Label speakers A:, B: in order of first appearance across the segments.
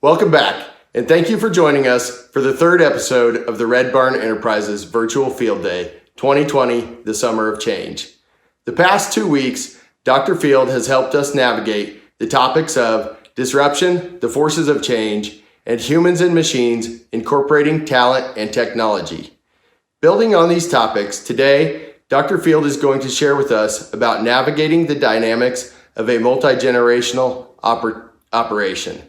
A: Welcome back, and thank you for joining us for the third episode of the Red Barn Enterprises Virtual Field Day 2020, the Summer of Change. The past 2 weeks, Dr. Field has helped us navigate the topics of disruption, the forces of change, and humans and machines incorporating talent and technology. Building on these topics, today, Dr. Field is going to share with us about navigating the dynamics of a multi-generational operation.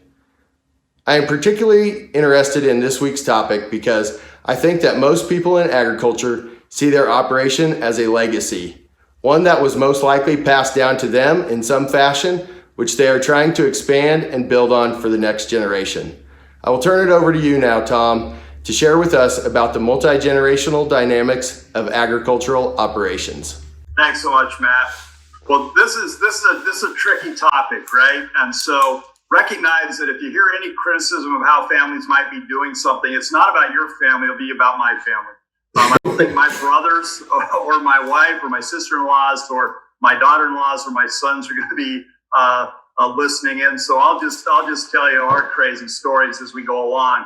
A: I am particularly interested in this week's topic because I think that most people in agriculture see their operation as a legacy, one that was most likely passed down to them in some fashion, which they are trying to expand and build on for the next generation. I will turn it over to you now, Tom, to share with us about the multi-generational dynamics of agricultural operations.
B: Thanks so much, Matt. Well, this is a tricky topic, right? And so recognize that if you hear any criticism of how families might be doing something, it's not about your family, it'll be about my family. I don't think my brothers or my wife or my sister-in-laws or my daughter-in-laws or my sons are going to be listening in. So I'll just tell you our crazy stories as we go along.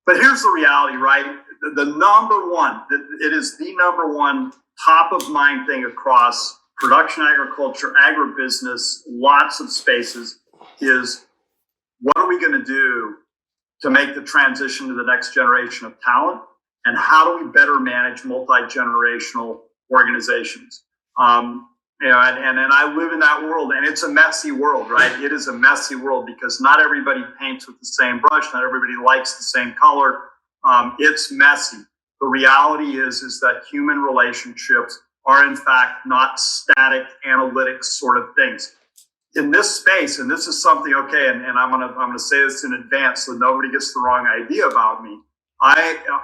B: But here's the reality, right? The number one, it is the number one top of mind thing across production agriculture, agribusiness, lots of spaces, is what are we going to do to make the transition to the next generation of talent, and how do we better manage multi-generational organizations? And I live in that world, and it's a messy world, right? It is a messy world because not everybody paints with the same brush, not everybody likes the same color. It's messy. The reality is that human relationships are in fact not static analytic sort of things. In this space, and this is something, okay, and I'm gonna say this in advance so nobody gets the wrong idea about me.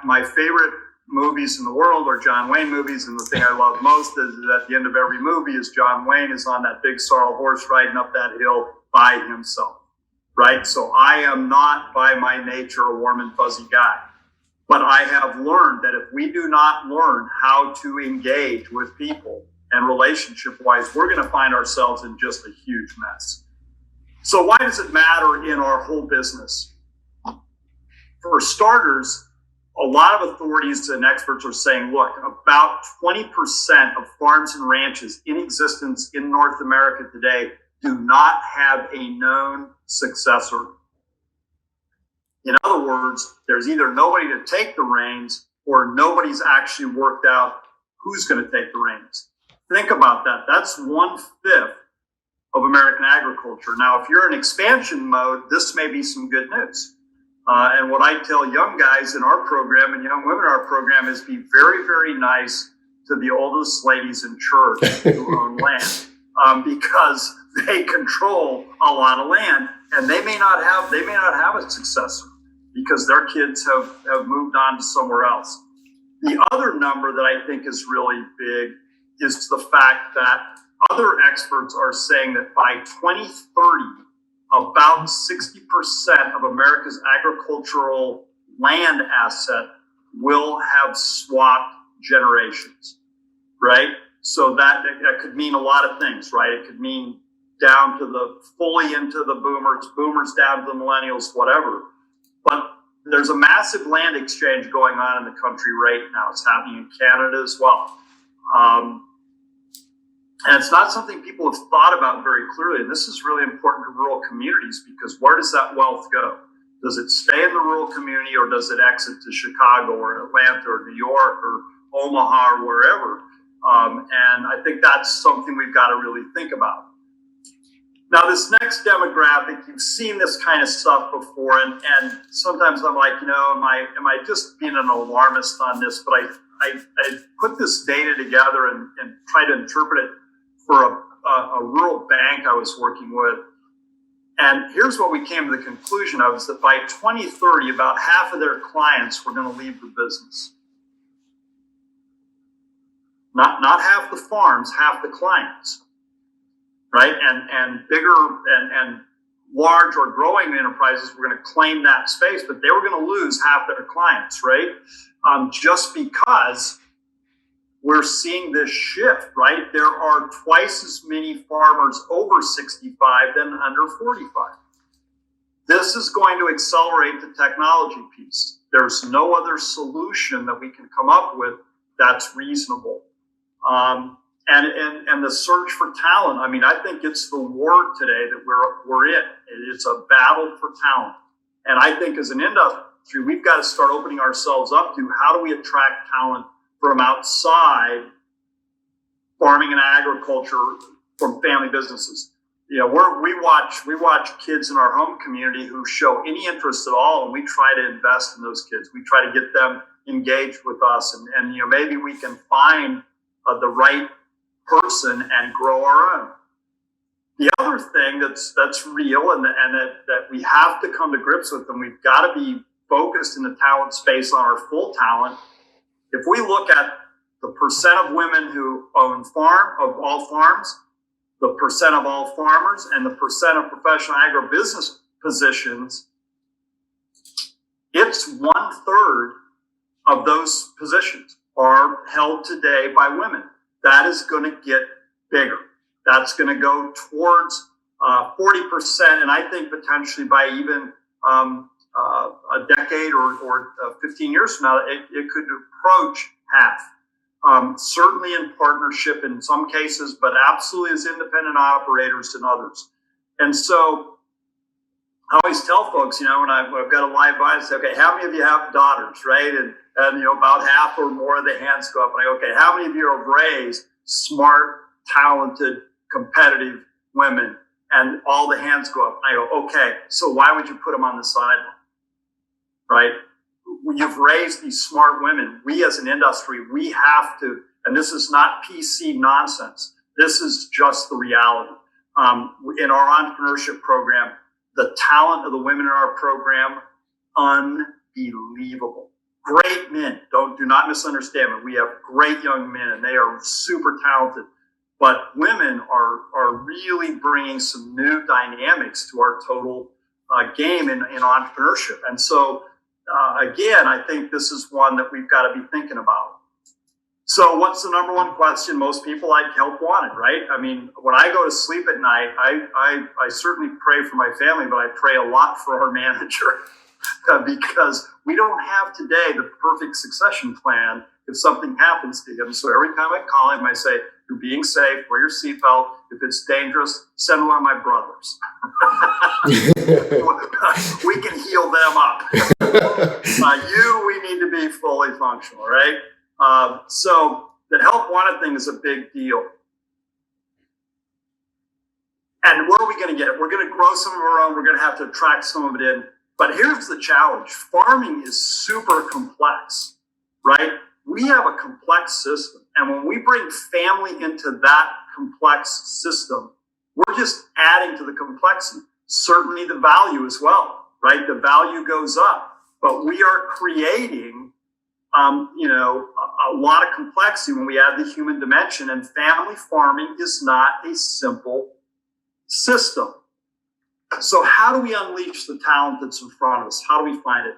B: My favorite movies in the world are John Wayne movies, and the thing I love most is at the end of every movie is John Wayne is on that big sorrel horse riding up that hill by himself, right? So I am not by my nature a warm and fuzzy guy, but I have learned that if we do not learn how to engage with people and relationship-wise, we're going to find ourselves in just a huge mess. So why does it matter in our whole business? For starters, a lot of authorities and experts are saying, look, about 20% of farms and ranches in existence in North America today do not have a known successor. In other words, there's either nobody to take the reins or nobody's actually worked out who's going to take the reins. Think about that. That's 1/5 of American agriculture. Now, if you're in expansion mode, this may be some good news. And what I tell young guys in our program and young women in our program is be very, very nice to the oldest ladies in church who own land, because they control a lot of land, and they may not have a successor because their kids have moved on to somewhere else. The other number that I think is really big is the fact that other experts are saying that by 2030, about 60% of America's agricultural land asset will have swapped generations, right? So that could mean a lot of things, right? It could mean down to the fully into the boomers down to the millennials, whatever. But there's a massive land exchange going on in the country right now. It's happening in Canada as well. And it's not something people have thought about very clearly. And this is really important to rural communities because where does that wealth go? Does it stay in the rural community or does it exit to Chicago or Atlanta or New York or Omaha or wherever? And I think that's something we've got to really think about. Now, this next demographic, you've seen this kind of stuff before, and sometimes I'm like, am I just being an alarmist on this? But I put this data together and try to interpret it for a rural bank I was working with. And here's what we came to the conclusion of, is that by 2030, about half of their clients were going to leave the business. Not half the farms, half the clients, right? And bigger and large or growing enterprises were going to claim that space, but they were going to lose half their clients, right? Just because we're seeing this shift, right? There are twice as many farmers over 65 than under 45. This is going to accelerate the technology piece. There's no other solution that we can come up with that's reasonable. And the search for talent. I mean, I think it's the war today that we're in. It's a battle for talent. And I think as an industry, we've got to start opening ourselves up to how do we attract talent from outside farming and agriculture, from family businesses. You know, we watch kids in our home community who show any interest at all, and we try to invest in those kids. We try to get them engaged with us, and you know, maybe we can find the right person and grow our own. The other thing that's real and that we have to come to grips with, and we've got to be focused in the talent space on our full talent. If we look at the percent of women who own of all farms, the percent of all farmers, and the percent of professional agribusiness positions, it's 1/3 of those positions are held today by women. That is going to get bigger. That's going to go towards 40%, and I think potentially by even a decade or 15 years from now, it could approach half. Certainly in partnership in some cases, but absolutely as independent operators in others. And so I always tell folks, you know, when I've got a live audience, I say, okay, how many of you have daughters, right? And you know, about half or more of the hands go up. And I go, okay, how many of you have raised smart, talented, competitive women? And all the hands go up. I go, okay, so why would you put them on the sideline, right? You've raised these smart women. We as an industry, we have to, and this is not PC nonsense. This is just the reality. In our entrepreneurship program, the talent of the women in our program, unbelievable. Great men. Do not misunderstand me. We have great young men, and they are super talented. But women are really bringing some new dynamics to our total game in entrepreneurship. And so, again, I think this is one that we've got to be thinking about. So what's the number one question most people like help wanted, right? I mean, when I go to sleep at night, I certainly pray for my family, but I pray a lot for our manager because we don't have today the perfect succession plan if something happens to him. So every time I call him, I say, you're being safe, wear your seatbelt. If it's dangerous, send one of my brothers. We can heal them up. We need to be fully functional, right? So the help wanted thing is a big deal. And where are we going to get it? We're going to grow some of our own. We're going to have to attract some of it in. But here's the challenge. Farming is super complex, right? We have a complex system. And when we bring family into that complex system, we're just adding to the complexity. Certainly the value as well, right? The value goes up. But we are creating, a lot of complexity when we add the human dimension. And family farming is not a simple system. So how do we unleash the talent that's in front of us? How do we find it?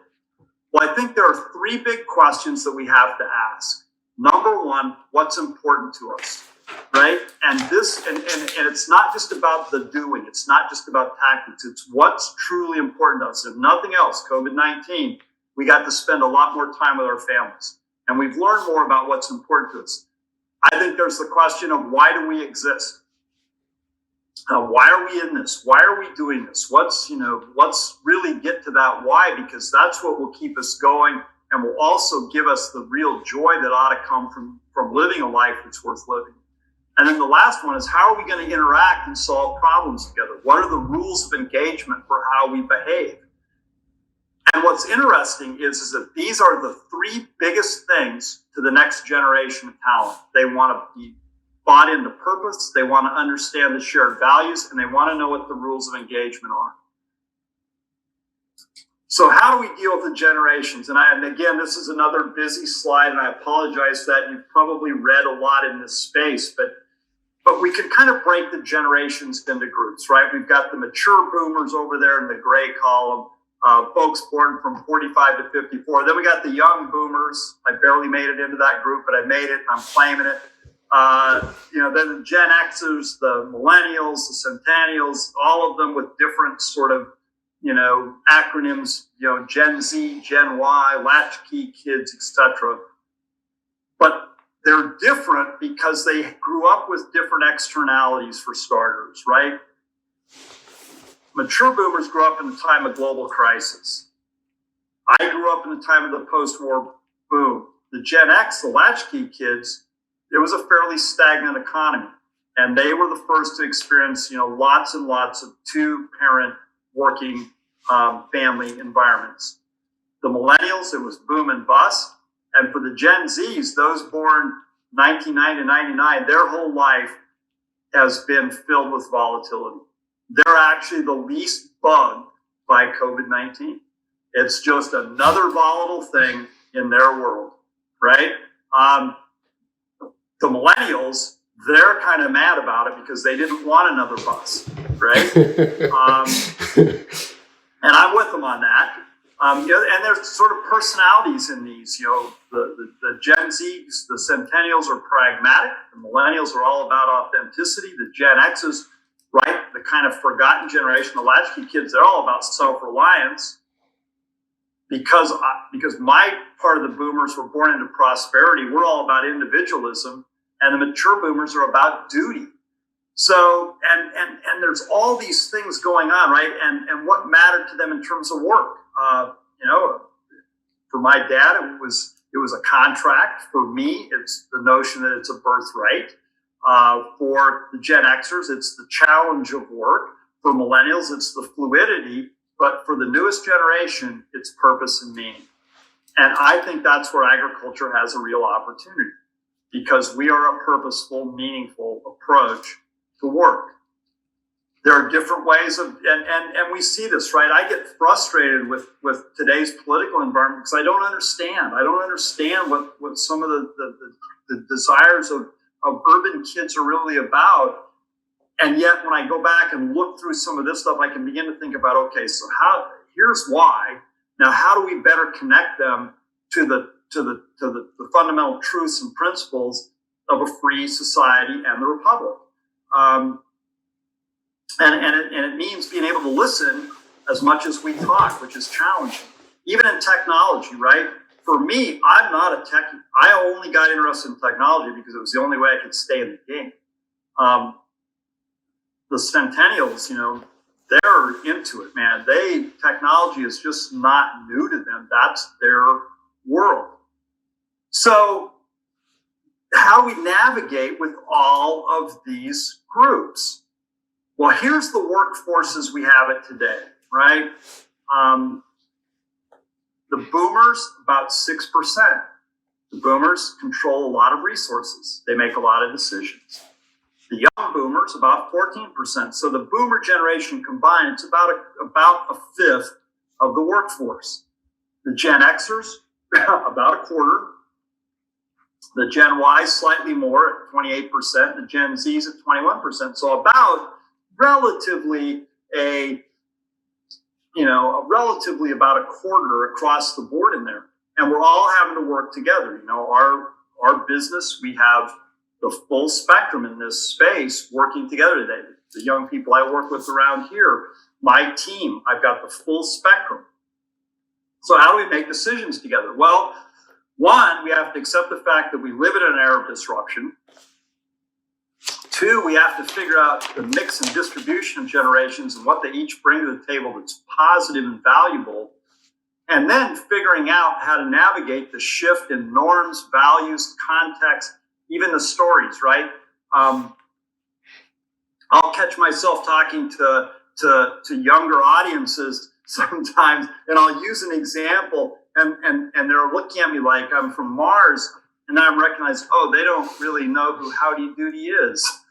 B: Well, I think there are three big questions that we have to ask. Number one, what's important to us, right? And it's not just about the doing. It's not just about tactics. It's what's truly important to us. If nothing else, COVID-19, we got to spend a lot more time with our families. And we've learned more about what's important to us. I think there's the question of why do we exist? Why are we in this? Why are we doing this? Let's really get to that why, because that's what will keep us going and will also give us the real joy that ought to come from living a life that's worth living. And then the last one is, how are we going to interact and solve problems together? What are the rules of engagement for how we behave? And what's interesting is that these are the three biggest things to the next generation of talent. They want to be bought into purpose, they want to understand the shared values, and they want to know what the rules of engagement are. So how do we deal with the generations? And again, this is another busy slide, and I apologize that you've probably read a lot in this space, but we can kind of break the generations into groups, right? We've got the mature boomers over there in the gray column, folks born from 45 to 54. Then we got the young boomers. I barely made it into that group, but I made it. I'm claiming it. Then the Gen Xers, the millennials, the centennials, all of them with different sort of acronyms, Gen Z, Gen Y, latchkey kids, etc. But they're different because they grew up with different externalities, for starters, right? Mature boomers grew up in the time of global crisis. I grew up in the time of the post-war boom. The Gen X, the latchkey kids, it was a fairly stagnant economy. And they were the first to experience, lots and lots of two-parent working family environments. The millennials, it was boom and bust. And for the Gen Zs, those born 1990 to 99, their whole life has been filled with volatility. They're actually the least bugged by COVID-19. It's just another volatile thing in their world, right? The millennials, they're kind of mad about it because they didn't want another bus, right? And I'm with them on that. And there's sort of personalities in these. The Gen Zs, the Centennials are pragmatic. The Millennials are all about authenticity. The Gen Xs, right, the kind of forgotten generation, the latchkey kids, they're all about self-reliance. Because my part of the boomers were born into prosperity, we're all about individualism, and the mature boomers are about duty. So, and there's all these things going on, right? And what mattered to them in terms of work. For my dad, it was a contract. For me, it's the notion that it's a birthright. For the Gen Xers, it's the challenge of work. For millennials, it's the fluidity. But for the newest generation, it's purpose and meaning. And I think that's where agriculture has a real opportunity, because we are a purposeful, meaningful approach to work. There are different ways of, and we see this, right? I get frustrated with today's political environment because I don't understand. I don't understand what some of the desires of urban kids are really about. And yet, when I go back and look through some of this stuff, I can begin to think about, okay, so here's why. Now, how do we better connect them to the fundamental truths and principles of a free society and the republic? And it means being able to listen as much as we talk, which is challenging. Even in technology, right? For me, I'm not a techie. I only got interested in technology because it was the only way I could stay in the game. The Centennials, they're into it, man. Technology is just not new to them. That's their world. So how do we navigate with all of these groups? Well, here's the workforces we have it today, right? The boomers, about 6%. The boomers control a lot of resources. They make a lot of decisions. The young boomers, about 14%. So the boomer generation combined, it's about a fifth of the workforce. The Gen Xers, about a quarter. The Gen Y, slightly more at 28%. The Gen Zs at 21%. So about relatively about a quarter across the board in there. And we're all having to work together. Our business, we have the full spectrum in this space working together today. The young people I work with around here, my team, I've got the full spectrum. So how do we make decisions together? Well, one, we have to accept the fact that we live in an era of disruption. Two, we have to figure out the mix and distribution of generations and what they each bring to the table that's positive and valuable. And then figuring out how to navigate the shift in norms, values, context, even the stories, right? I'll catch myself talking to younger audiences sometimes, and I'll use an example, and they're looking at me like I'm from Mars, and then I recognize, they don't really know who Howdy Doody is.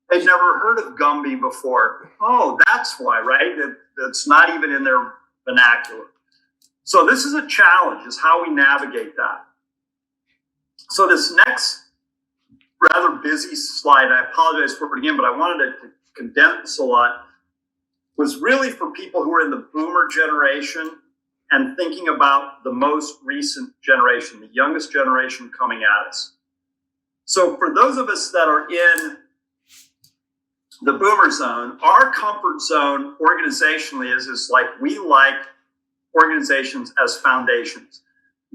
B: They've never heard of Gumby before. Oh, that's why, right? That's not even in their vernacular. So this is a challenge, is how we navigate that. So this next rather busy slide, I apologize for it again, but I wanted to condense a lot, was really for people who are in the boomer generation and thinking about the most recent generation, the youngest generation coming at us. So for those of us that are in the boomer zone, our comfort zone organizationally is like we like organizations as foundations.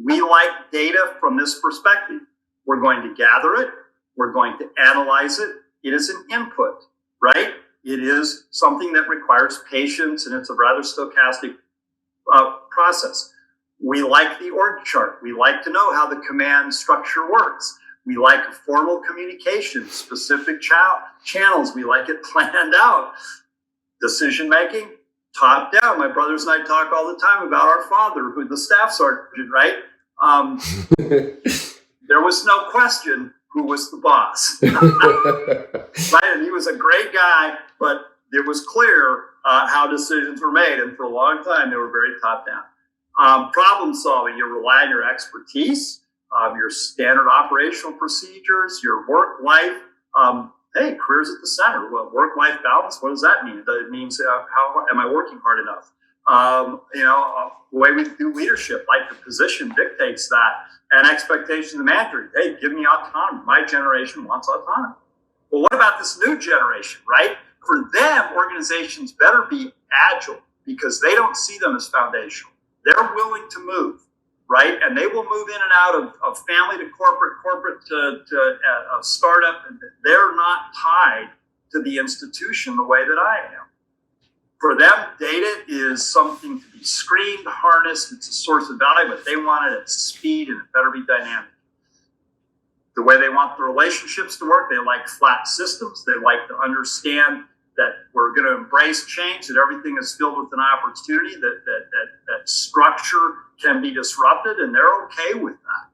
B: We like data from this perspective. We're going to gather it. We're going to analyze it. It is an input, right? It is something that requires patience, and it's a rather stochastic process. We like the org chart. We like to know how the command structure works. We like formal communication, specific channels. We like it planned out. Decision making, top down. My brothers and I talk all the time about our father, who the staff sergeant, right? There was no question who was the boss, right? And he was a great guy, but it was clear how decisions were made. And for a long time, they were very top down. Problem solving, you rely on your expertise, your standard operational procedures, your work life. Hey, career's at the center. Well, work-life balance, what does that mean? It means how am I working hard enough? The way we do leadership, like the position dictates that, and expectation of the manager. Hey, give me autonomy. My generation wants autonomy. Well, what about this new generation, right? For them, organizations better be agile because they don't see them as foundational. They're willing to move, right? And they will move in and out of family to corporate to a startup. And they're not tied to the institution the way that I am. For them, data is something to be screened, harnessed. It's a source of value, but they want it at speed and it better be dynamic. The way they want the relationships to work, they like flat systems. They like to understand that we're going to embrace change, that everything is filled with an opportunity, that structure can be disrupted, and they're okay with that.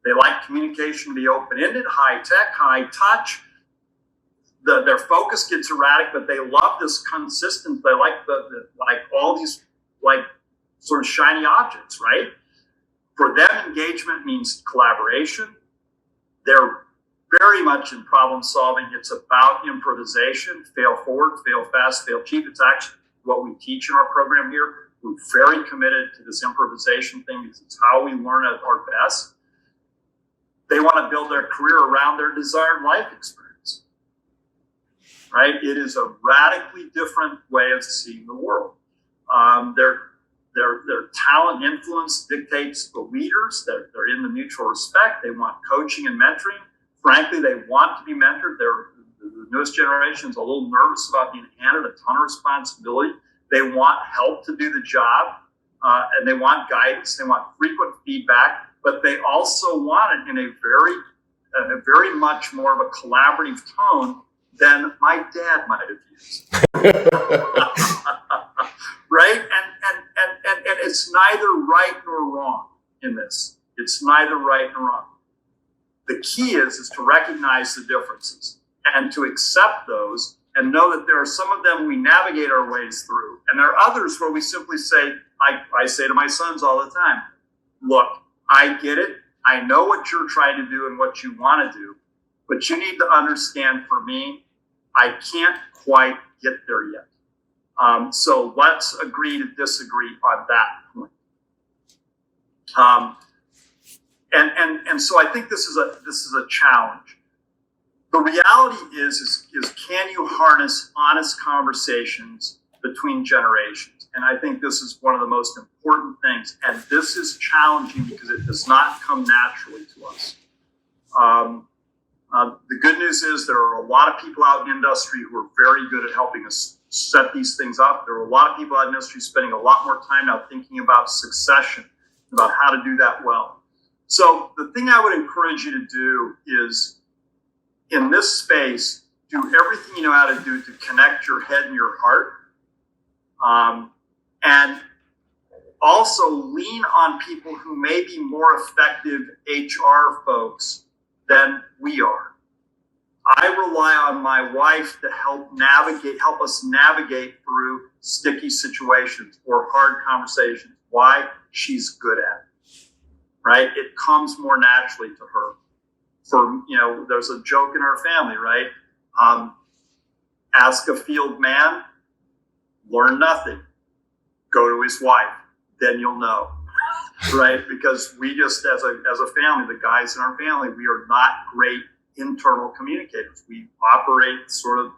B: They like communication to be open-ended, high-tech, high-touch. Their focus gets erratic, but they love this consistency. They like like all these like sort of shiny objects, right? For them, engagement means collaboration. They're very much in problem solving. It's about improvisation, fail forward, fail fast, fail cheap. It's actually what we teach in our program here. We're very committed to this improvisation thing because it's how we learn at our best. They want to build their career around their desired life experience, right? It is a radically different way of seeing the world. Their talent influence dictates the leaders. They're in the mutual respect. They want coaching and mentoring. Frankly, they want to be mentored. The newest generation is a little nervous about being handed a ton of responsibility. They want help to do the job, and they want guidance. They want frequent feedback, but they also want it in a very much more of a collaborative tone than my dad might have used. Right? And it's neither right nor wrong in this. It's neither right nor wrong. The key is to recognize the differences and to accept those and know that there are some of them we navigate our ways through. And there are others where we simply say, I say to my sons all the time, look, I get it. I know what you're trying to do and what you want to do, but you need to understand for me, I can't quite get there yet. So let's agree to disagree on that point. And so I think this is a challenge. The reality is can you harness honest conversations between generations? And I think this is one of the most important things. And this is challenging because it does not come naturally to us. The good news is there are a lot of people out in industry who are very good at helping us set these things up. There are a lot of people out in industry spending a lot more time now thinking about succession, about how to do that well. So the thing I would encourage you to do is, in this space, do everything you know how to do to connect your head and your heart. And also lean on people who may be more effective HR folks than we are. I rely on my wife to help us navigate through sticky situations or hard conversations. Why? She's good at it, right? It comes more naturally to her. There's a joke in our family, right? Ask a field man, learn nothing. Go to his wife, then you'll know, right? Because we just, as a family, the guys in our family, we are not great internal communicators. We operate sort of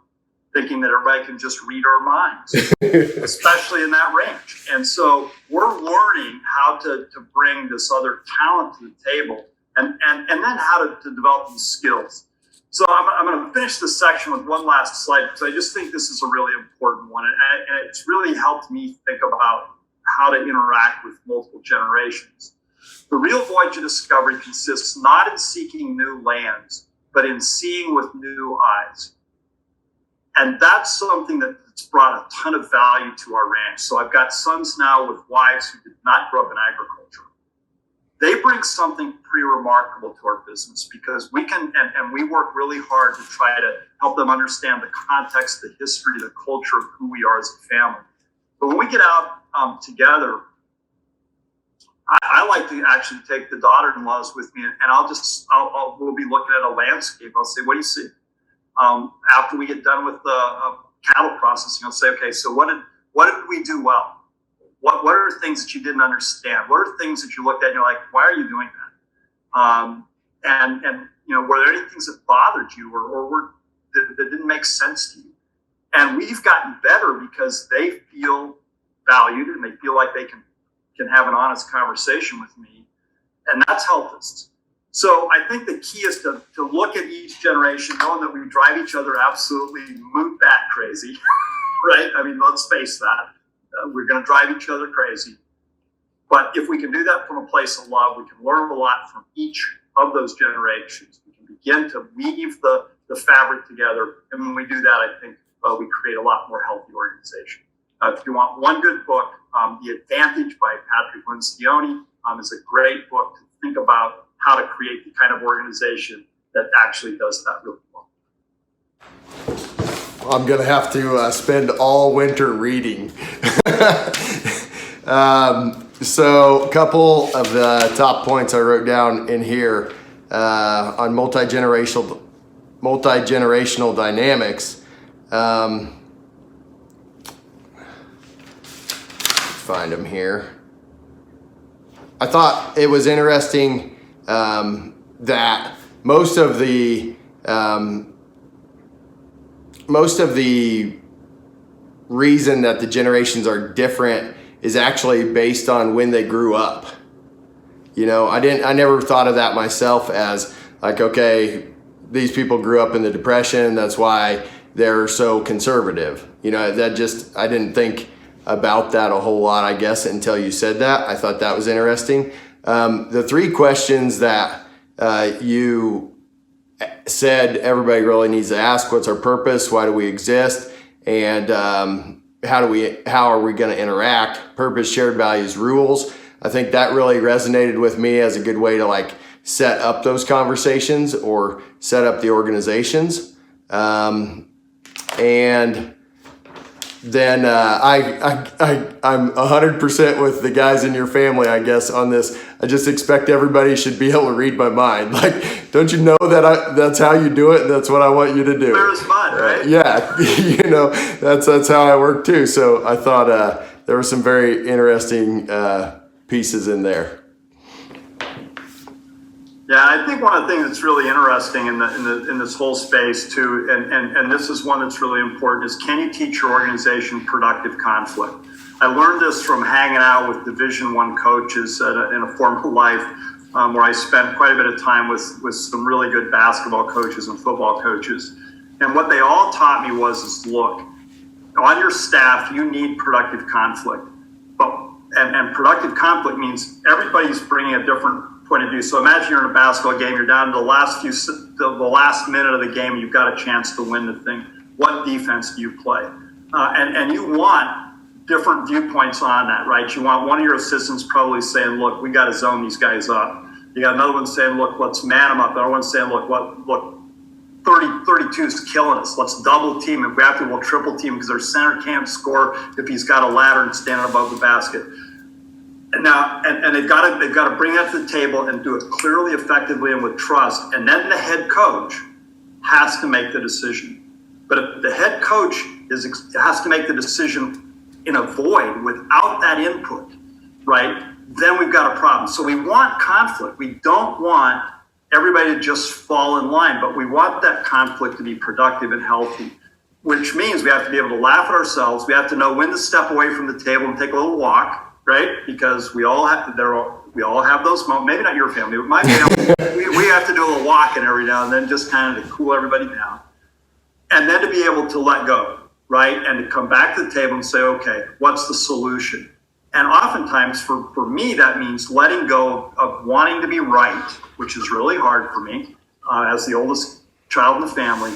B: thinking that everybody can just read our minds, especially in that range. And so we're learning how to bring this other talent to the table and then how to develop these skills. So I'm going to finish this section with one last slide because I just think this is a really important one. And it's really helped me think about how to interact with multiple generations. The real voyage of discovery consists not in seeking new lands, but in seeing with new eyes. And that's something that's brought a ton of value to our ranch. So I've got sons now with wives who did not grow up in agriculture. They bring something pretty remarkable to our business because we can, and we work really hard to try to help them understand the context, the history, the culture of who we are as a family. But when we get out together, I like to actually take the daughter-in-laws with me, and we'll be looking at a landscape. I'll say, what do you see? After we get done with the cattle processing, I'll say, okay, so what did we do well? What are things that you didn't understand? What are things that you looked at and you're like, why are you doing that? And were there any things that bothered you or that didn't make sense to you? And we've gotten better because they feel valued and they feel like they can have an honest conversation with me. And that's helped us. So I think the key is to look at each generation, knowing that we drive each other absolutely moot-bat crazy, right? I mean, let's face that. We're going to drive each other crazy. But if we can do that from a place of love, we can learn a lot from each of those generations. We can begin to weave the fabric together. And when we do that, I think we create a lot more healthy organization. If you want one good book, The Advantage by Patrick Lencioni is a great book to think about how to create the kind of organization that actually does that really well.
A: I'm going to have to spend all winter reading. So a couple of the top points I wrote down in here on multi-generational dynamics. Find them here. I thought it was interesting that most of the reason that the generations are different is actually based on when they grew up. I never thought of that myself as like, okay, these people grew up in the Depression, that's why they're so conservative. I didn't think about that a whole lot, I guess, until you said that. I thought that was interesting. The three questions that you said everybody really needs to ask: what's our purpose? Why do we exist? And how are we going to interact? Purpose, shared values, rules. I think that really resonated with me as a good way to set up those conversations or set up the organizations. And then I'm 100% with the guys in your family, I guess, on this. I just expect everybody should be able to read my mind. Don't you know that that's how you do it? That's what I want you to do.
B: Clear as mud, right?
A: Yeah, that's how I work too. So I thought there were some very interesting pieces in there.
B: Yeah, I think one of the things that's really interesting in this whole space too, and this is one that's really important, is can you teach your organization productive conflict? I learned this from hanging out with Division I coaches in a former life, where I spent quite a bit of time with some really good basketball coaches and football coaches. And what they all taught me is look, on your staff, you need productive conflict. And productive conflict means everybody's bringing a different point of view. So imagine you're in a basketball game, you're down to the last minute of the game, you've got a chance to win the thing. What defense do you play? And you want different viewpoints on that, right? You want one of your assistants probably saying, look, we got to zone these guys up. You got another one saying, look, let's man them up. Another one saying, look, 32 is killing us. Let's double team. If we have to, we'll triple team because our center can't score if he's got a ladder and standing above the basket. And now, and they've got to bring that to the table and do it clearly, effectively, and with trust. And then the head coach has to make the decision. But if the head coach has to make the decision in a void without that input, right, then we've got a problem. So we want conflict. We don't want everybody to just fall in line, but we want that conflict to be productive and healthy. which means we have to be able to laugh at ourselves. We have to know when to step away from the table and take a little walk, right? Because we all have those moments. Maybe not your family, but my family. we have to do a little walking every now and then, just kind of to cool everybody down, and then to be able to let go, right? And to come back to the table and say, okay, what's the solution? And oftentimes for me, that means letting go of wanting to be right, which is really hard for me as the oldest child in the family.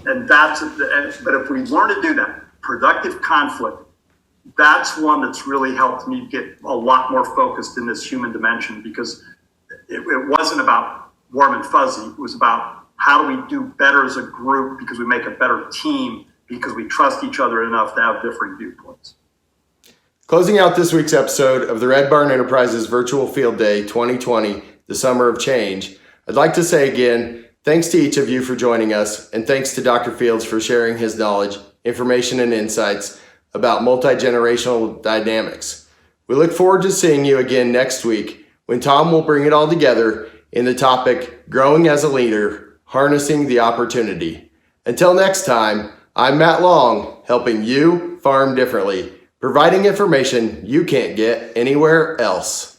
B: But if we learn to do that, productive conflict, that's one that's really helped me get a lot more focused in this human dimension, because it wasn't about warm and fuzzy. It was about how do we do better as a group, because we make a better team, because we trust each other enough to have different viewpoints.
A: Closing out this week's episode of the Red Barn Enterprises Virtual Field Day 2020, the Summer of Change, I'd like to say again, thanks to each of you for joining us, and thanks to Dr. Fields for sharing his knowledge, information, and insights about multi-generational dynamics. We look forward to seeing you again next week, when Tom will bring it all together in the topic, Growing as a Leader, Harnessing the Opportunity. Until next time, I'm Matt Long, helping you farm differently, providing information you can't get anywhere else.